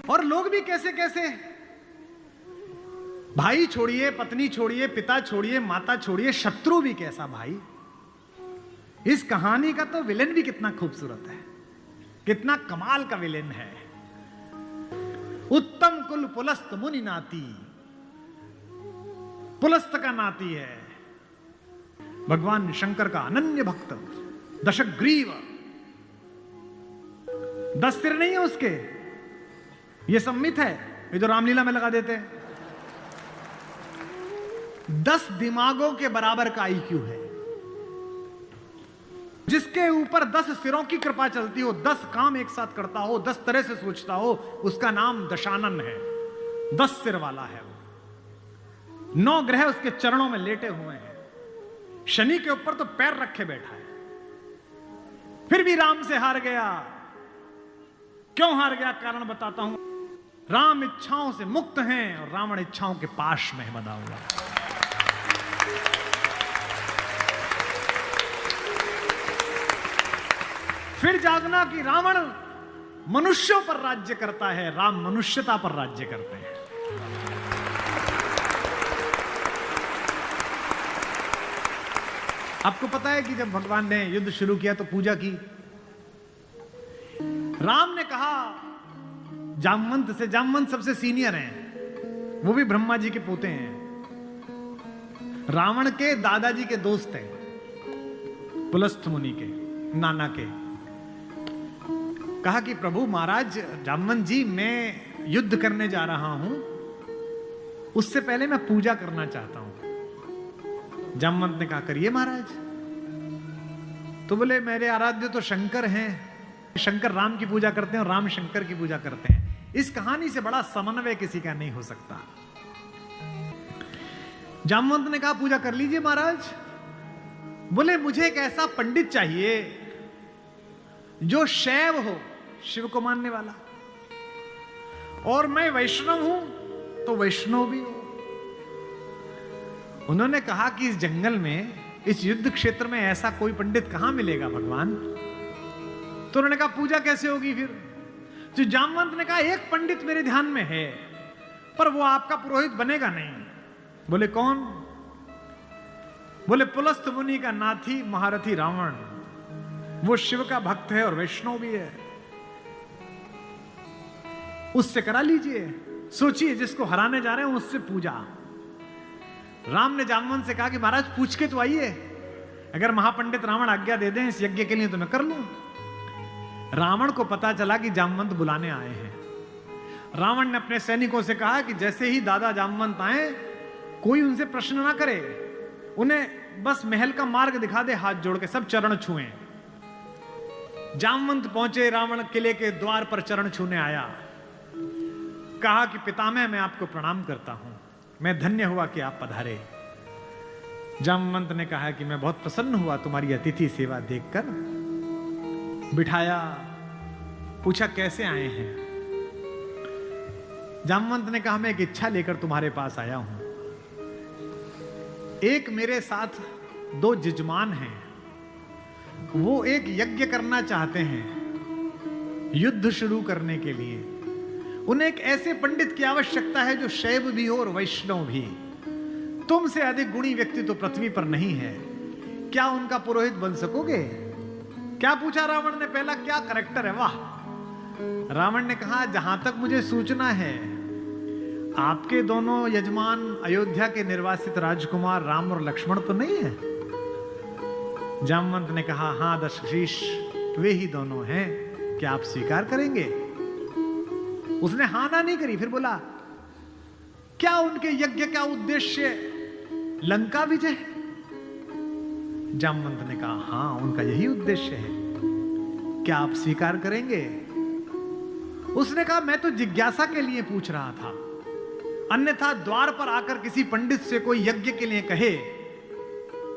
और लोग भी कैसे कैसे, भाई छोड़िए, पत्नी छोड़िए, पिता छोड़िए, माता छोड़िए, शत्रु भी कैसा भाई। इस कहानी का तो विलेन भी कितना खूबसूरत है, कितना कमाल का विलेन है। उत्तम कुल पुलस्त मुनि नाती, पुलस्त का नाती है भगवान शंकर का अनन्य भक्त, दशग्रीव। 10 सिर नहीं है उसके, ये सम्मित है, ये जो रामलीला में लगा देते हैं। 10 दिमागों के बराबर का आईक्यू है। जिसके ऊपर 10 सिरों की कृपा चलती हो, 10 काम एक साथ करता हो, 10 तरह से सोचता हो, उसका नाम दशानन है। 10 सिर वाला है वो। 9 ग्रह उसके चरणों में लेटे हुए हैं। शनि के ऊपर तो पैर रखे बैठा है। फिर भी राम से हार गया। क्यों हार गया, कारण बताता हूं। राम इच्छाओं से मुक्त हैं और रावण इच्छाओं के पाश में बंधा हुआ है। फिर जागना कि रावण मनुष्यों पर राज्य करता है, राम मनुष्यता पर राज्य करते हैं। आपको पता है कि जब भगवान ने युद्ध शुरू किया तो पूजा की। राम ने कहा जामवंत से, जामवंत सबसे सीनियर हैं, वो भी ब्रह्मा जी के पोते हैं, रावण के दादाजी के दोस्त हैं, पुलस्थ मुनि के नाना के। कहा कि प्रभु महाराज जामवंत जी, मैं युद्ध करने जा रहा हूं, उससे पहले मैं पूजा करना चाहता हूं। जामवंत ने कहा करिए महाराज। तो बोले मेरे आराध्य तो शंकर हैं, शंकर राम की पूजा करते हैं और राम शंकर की पूजा करते हैं। इस कहानी से बड़ा समन्वय किसी का नहीं हो सकता। जामवंत ने कहा पूजा कर लीजिए महाराज। बोले मुझे एक ऐसा पंडित चाहिए जो शैव हो, शिव को मानने वाला, और मैं वैष्णव हूं तो वैष्णव भी हो। उन्होंने कहा कि इस जंगल में, इस युद्ध क्षेत्र में ऐसा कोई पंडित कहां मिलेगा भगवान। तो उन्होंने कहा पूजा कैसे होगी फिर। तो जामवंत ने कहा एक पंडित मेरे ध्यान में है, पर वो आपका पुरोहित बनेगा नहीं। बोले कौन। बोले पुलस्थ मुनि का नाथी महारथी रावण, वो शिव का भक्त है और वैष्णव भी है, उससे करा लीजिए। सोचिए जिसको हराने जा रहे हैं उससे पूजा। राम ने जामवंत से कहा कि महाराज पूछ के तो आइए, अगर महापंडित रावण आज्ञा दे दें इस यज्ञ के लिए तो मैं कर लूं। रावण को पता चला कि जामवंत बुलाने आए हैं। रावण ने अपने सैनिकों से कहा कि जैसे ही दादा जामवंत आए, कोई उनसे प्रश्न ना करे, उन्हें बस महल का मार्ग दिखा दे, हाथ जोड़ के सब चरण छुएं। जामवंत पहुंचे, रावण किले के द्वार पर चरण छूने आया। कहा कि पितामह मैं आपको प्रणाम करता हूं, मैं धन्य हुआ कि आप पधारे। जामवंत ने कहा कि मैं बहुत प्रसन्न हुआ तुम्हारी अतिथि सेवा देखकर। बिठाया, पूछा कैसे आए हैं। जामवंत ने कहा मैं एक इच्छा लेकर तुम्हारे पास आया हूं। एक मेरे साथ 2 जजमान हैं, वो एक यज्ञ करना चाहते हैं युद्ध शुरू करने के लिए। उन्हें एक ऐसे पंडित की आवश्यकता है जो शैव भी हो और वैष्णव भी। तुमसे अधिक गुणी व्यक्ति तो पृथ्वी पर नहीं है, क्या उनका पुरोहित बन सकोगे। क्या पूछा रावण ने, पहला क्या करैक्टर है, वाह। रावण ने कहा जहां तक मुझे सूचना है आपके दोनों यजमान अयोध्या के निर्वासित राजकुमार राम और लक्ष्मण तो नहीं है। जामवंत ने कहा हां दशशीष, वे ही दोनों हैं, क्या आप स्वीकार करेंगे। उसने हां ना नहीं करी। फिर बोला क्या उनके यज्ञ का उद्देश्य लंका विजय है। जामवंत ने कहा हां उनका यही उद्देश्य है, क्या आप स्वीकार करेंगे। उसने कहा मैं तो जिज्ञासा के लिए पूछ रहा था, अन्यथा द्वार पर आकर किसी पंडित से कोई यज्ञ के लिए कहे,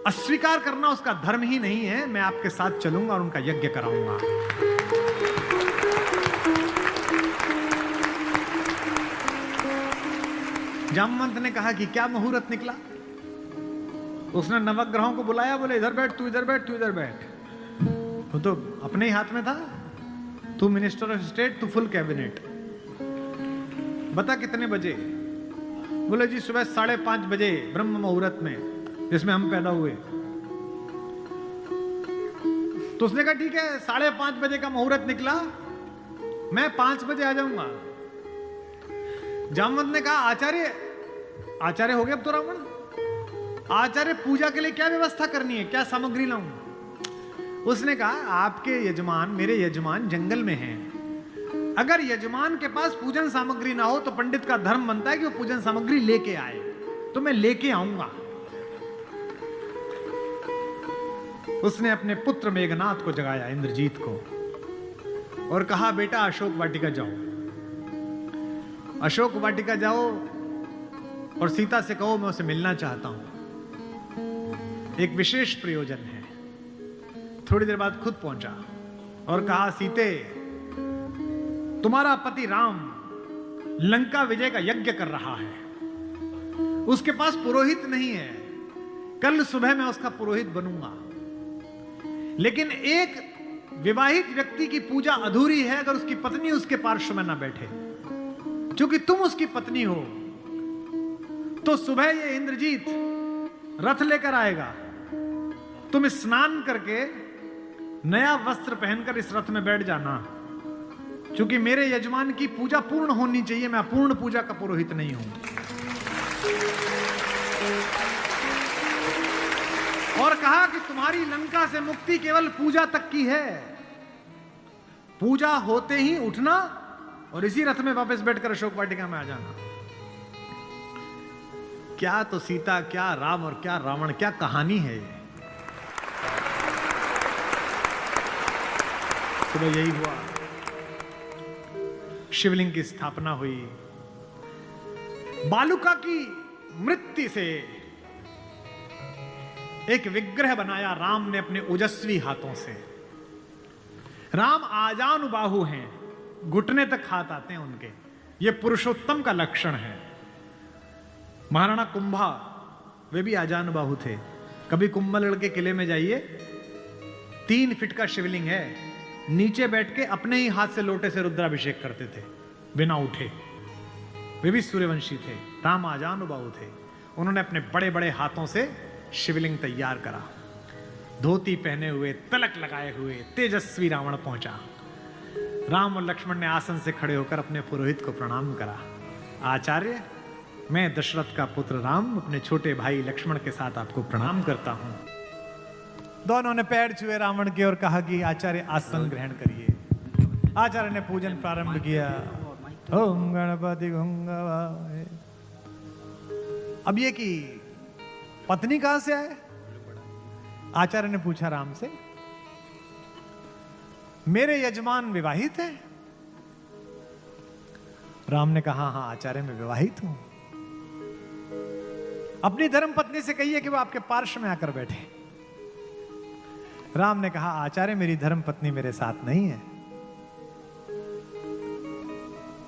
अस्वीकार करना उसका धर्म ही नहीं है। मैं आपके साथ चलूंगा और उनका यज्ञ कराऊंगा। जामवंत ने कहा कि क्या मुहूर्त निकला। उसने नवग्रहों को बुलाया, बोले इधर बैठ, तू इधर बैठ, तू इधर बैठ। वो तो अपने ही हाथ में था, तू मिनिस्टर ऑफ स्टेट, तू फुल कैबिनेट। बता कितने बजे? बोले जी सुबह 5:30 बजे ब्रह्म मुहूर्त में, जिसमें हम पैदा हुए। तो उसने कहा ठीक है, 5:30 बजे का मुहूर्त निकला, मैं 5 बजे आ जाऊंगा। जामवंत ने कहा आचार्य हो गया अब तो रावण, आचार्य पूजा के लिए क्या व्यवस्था करनी है, क्या सामग्री लाऊं? उसने कहा आपके यजमान, मेरे यजमान जंगल में हैं, अगर यजमान के पास पूजन सामग्री ना हो तो पंडित का धर्म बनता है कि वो पूजन सामग्री लेके आए, तो मैं लेके आऊंगा। उसने अपने पुत्र मेघनाथ को जगाया, इंद्रजीत को, और कहा बेटा अशोक वाटिका जाओ, अशोक वाटिका जाओ और सीता से कहो मैं उसे मिलना चाहता हूं, एक विशेष प्रयोजन है। थोड़ी देर बाद खुद पहुंचा और कहा सीते, तुम्हारा पति राम लंका विजय का यज्ञ कर रहा है, उसके पास पुरोहित नहीं है, कल सुबह मैं उसका पुरोहित बनूंगा, लेकिन एक विवाहित व्यक्ति की पूजा अधूरी है अगर उसकी पत्नी उसके पार्श्व में ना बैठे। क्योंकि तुम उसकी पत्नी हो, तो सुबह ये इंद्रजीत रथ लेकर आएगा, तुम स्नान करके नया वस्त्र पहनकर इस रथ में बैठ जाना, क्योंकि मेरे यजमान की पूजा पूर्ण होनी चाहिए, मैं अपूर्ण पूजा का पुरोहित नहीं हूं। और कहा कि तुम्हारी लंका से मुक्ति केवल पूजा तक की है, पूजा होते ही उठना और इसी रथ में वापस बैठकर अशोक वाटिका में आ जाना। क्या तो सीता, क्या राम और क्या रावण, क्या कहानी है ये। सुबह यही हुआ, शिवलिंग की स्थापना हुई, बालुका की मृत्यु से एक विग्रह बनाया राम ने अपने ओजस्वी हाथों से। राम आजानुबाहु हैं, घुटने तक हाथ आते हैं उनके, ये पुरुषोत्तम का लक्षण है। महाराणा कुंभा वे भी आजानुबाहु थे। कभी कुंभलगढ़ के किले में जाइए, 3 फीट का शिवलिंग है, नीचे बैठ के अपने ही हाथ से लोटे से रुद्राभिषेक करते थे बिना उठे। वे भी सूर्यवंशी थे, राम आजानुबाहु थे। उन्होंने अपने बड़े बड़े हाथों से शिवलिंग तैयार करा, धोती पहने हुए, तिलक लगाए हुए तेजस्वी रावण पहुंचा। राम और लक्ष्मण ने आसन से खड़े होकर अपने पुरोहित को प्रणाम करा। आचार्य, मैं दशरथ का पुत्र राम अपने छोटे भाई लक्ष्मण के साथ आपको प्रणाम करता हूं। दोनों ने पैर छुए रावण के और कहा कि आचार्य आसन ग्रहण करिए। आचार्य ने पूजन प्रारंभ किया। ओम गणपति गंगावाय। अब ये कि पत्नी कहां से आए? आचार्य ने पूछा राम से। मेरे यजमान विवाहित है? राम ने कहा हाँ आचार्य मैं विवाहित हूं। अपनी धर्म पत्नी से कहिए कि वो आपके पार्श्व में आकर बैठे। राम ने कहा आचार्य मेरी धर्म पत्नी मेरे साथ नहीं है।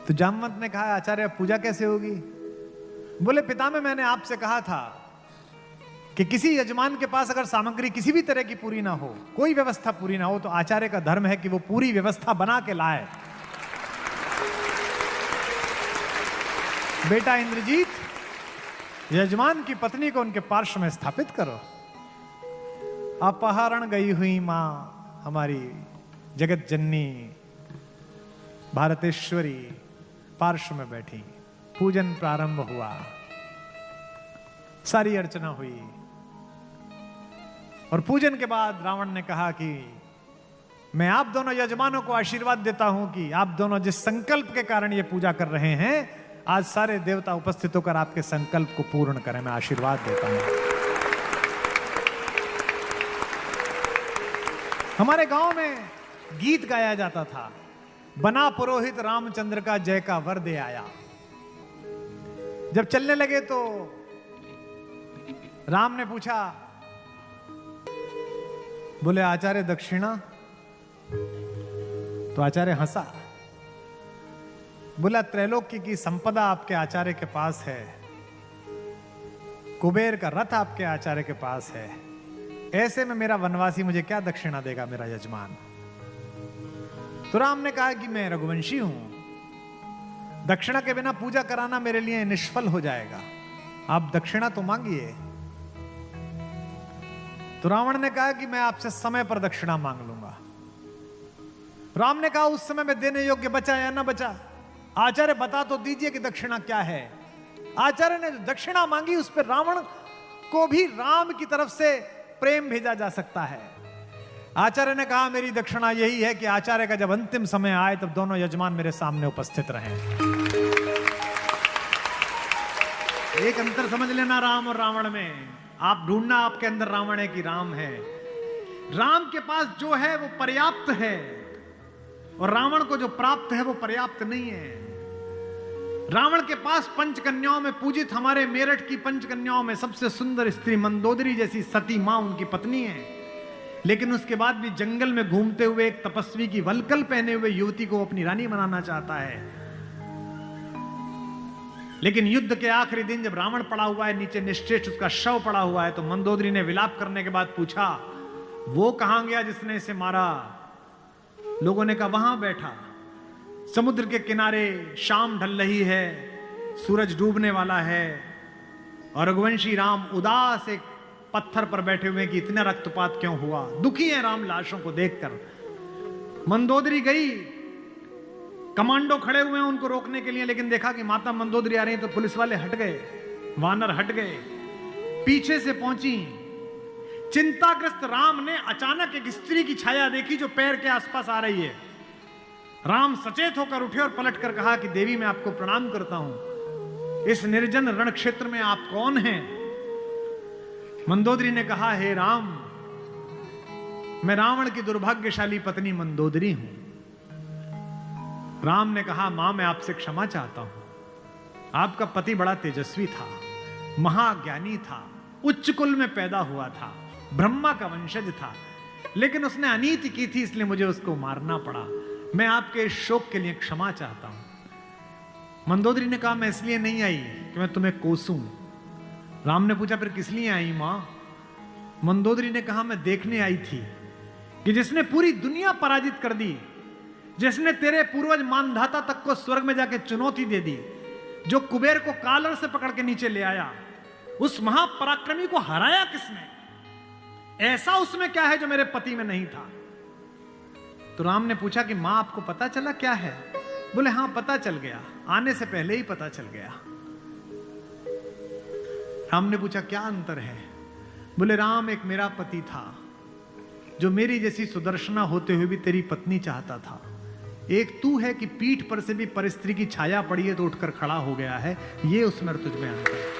तो जामवंत ने कहा आचार्य पूजा कैसे होगी? बोले पितामह मैंने आपसे कहा था कि किसी यजमान के पास अगर सामग्री किसी भी तरह की पूरी ना हो, कोई व्यवस्था पूरी ना हो, तो आचार्य का धर्म है कि वो पूरी व्यवस्था बना के लाए। बेटा इंद्रजीत, यजमान की पत्नी को उनके पार्श्व में स्थापित करो। अपहरण गई हुई मां हमारी जगत जननी भारतेश्वरी पार्श्व में बैठी। पूजन प्रारंभ हुआ, सारी अर्चना हुई और पूजन के बाद रावण ने कहा कि मैं आप दोनों यजमानों को आशीर्वाद देता हूं कि आप दोनों जिस संकल्प के कारण ये पूजा कर रहे हैं, आज सारे देवता उपस्थित होकर आपके संकल्प को पूर्ण करें। मैं आशीर्वाद देता हूं। हमारे गांव में गीत गाया जाता था, बना पुरोहित रामचंद्र का जय का वर दे आया। जब चलने लगे तो राम ने पूछा, बोले आचार्य दक्षिणा? तो आचार्य हंसा। बोला त्रैलोक्य की संपदा आपके आचार्य के पास है, कुबेर का रथ आपके आचार्य के पास है, ऐसे में मेरा वनवासी मुझे क्या दक्षिणा देगा मेरा यजमान? तो राम ने कहा कि मैं रघुवंशी हूं, दक्षिणा के बिना पूजा कराना मेरे लिए निष्फल हो जाएगा, आप दक्षिणा तो मांगिए। तो रावण ने कहा कि मैं आपसे समय पर दक्षिणा मांग लूंगा। राम ने कहा उस समय में देने योग्य बचा या ना बचा? आचार्य बता तो दीजिए कि दक्षिणा क्या है। आचार्य ने जो दक्षिणा मांगी उस पर रावण को भी राम की तरफ से प्रेम भेजा जा सकता है। आचार्य ने कहा मेरी दक्षिणा यही है कि आचार्य का जब अंतिम समय आए तब दोनों यजमान मेरे सामने उपस्थित रहें। एक अंतर समझ लेना राम और रावण में। आप ढूंढना आपके अंदर रावण है कि राम है। राम के पास जो है वो पर्याप्त है और रावण को जो प्राप्त है वो पर्याप्त नहीं है। रावण के पास पंचकन्याओं में पूजित हमारे मेरठ की पंचकन्याओं में सबसे सुंदर स्त्री मंदोदरी जैसी सती मां उनकी पत्नी है, लेकिन उसके बाद भी जंगल में घूमते हुए एक तपस्वी की वलकल पहने हुए युवती को अपनी रानी बनाना चाहता है। लेकिन युद्ध के आखिरी दिन जब रावण पड़ा हुआ है, नीचे निश्चेष्ट उसका शव पड़ा हुआ है, तो मंदोदरी ने विलाप करने के बाद पूछा वो कहां गया जिसने इसे मारा? लोगों ने कहा वहां बैठा। समुद्र के किनारे शाम ढल रही है, सूरज डूबने वाला है और रघुवंशी राम उदास एक पत्थर पर बैठे हुए कि इतना रक्तपात क्यों हुआ, दुखी है राम लाशों को देखकर। मंदोदरी गई, कमांडो खड़े हुए हैं उनको रोकने के लिए, लेकिन देखा कि माता मंदोदरी आ रही तो पुलिस वाले हट गए, वानर हट गए, पीछे से पहुंची। चिंताग्रस्त राम ने अचानक एक स्त्री की छाया देखी जो पैर के आसपास आ रही है। राम सचेत होकर उठे और पलटकर कहा कि देवी मैं आपको प्रणाम करता हूं, इस निर्जन रण क्षेत्र में आप कौन हैं? मंदोदरी ने कहा हे राम, मैं रावण की दुर्भाग्यशाली पत्नी मंदोदरी हूं। राम ने कहा मां मैं आपसे क्षमा चाहता हूं, आपका पति बड़ा तेजस्वी था, महाज्ञानी था, उच्च कुल में पैदा हुआ था, ब्रह्मा का वंशज था, लेकिन उसने अनीति की थी इसलिए मुझे उसको मारना पड़ा। मैं आपके इस शोक के लिए क्षमा चाहता हूं। मंदोदरी ने कहा मैं इसलिए नहीं आई कि मैं तुम्हें कोसूं। राम ने पूछा फिर किस लिए आई मां? मंदोदरी ने कहा मैं देखने आई थी कि जिसने पूरी दुनिया पराजित कर दी, जिसने तेरे पूर्वज मानधाता तक को स्वर्ग में जाके चुनौती दे दी, जो कुबेर को कालर से पकड़ के नीचे ले आया, उस महापराक्रमी को हराया किसने? ऐसा उसमें क्या है जो मेरे पति में नहीं था? तो राम ने पूछा कि मां आपको पता चला क्या है? बोले हां पता चल गया, आने से पहले ही पता चल गया। राम ने पूछा क्या अंतर है? बोले राम एक मेरा पति था जो मेरी जैसी सुदर्शना होते हुए भी तेरी पत्नी चाहता था, एक तू है कि पीठ पर से भी परिस्त्री की छाया पड़ी है तो उठकर खड़ा हो गया है, ये उसमें तुझ में अंतर है।